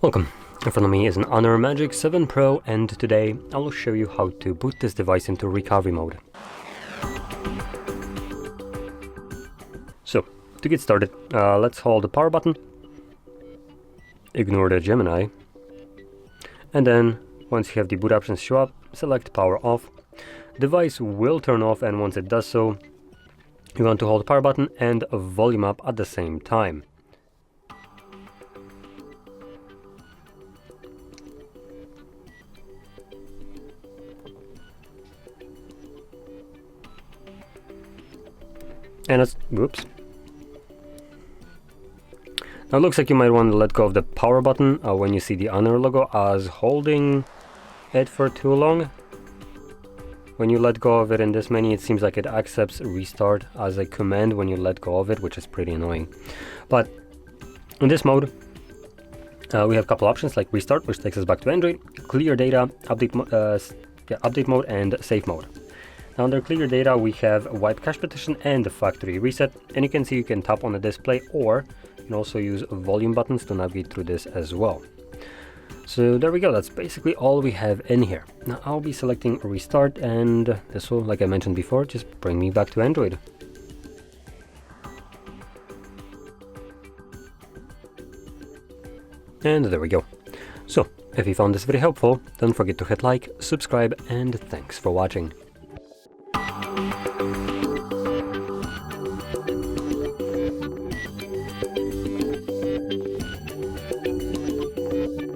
Welcome. In front of me is an HONOR Magic7 Pro, and today I will show you how to boot this device into recovery mode. So, to get started, let's hold the power button, ignore the Gemini, and then once you have the boot options show up, select power off. Device will turn off, and once it does so, you want to hold the power button and volume up at the same time. And it's, whoops. Now it looks like you might want to let go of the power button when you see the HONOR logo, as holding it for too long. When you let go of it in this menu, it seems like it accepts restart as a command when you let go of it, which is pretty annoying. But in this mode, we have a couple options like restart, which takes us back to Android, clear data, update mode, and safe mode. Now under clear data, we have wipe cache partition and the factory reset, and you can see you can tap on the display, or you can also use volume buttons to navigate through this as well. So there we go, that's basically all we have in here. Now I'll be selecting restart, and this will, like I mentioned before, just bring me back to Android. And there we go. So if you found this video helpful, don't forget to hit like, subscribe, and thanks for watching.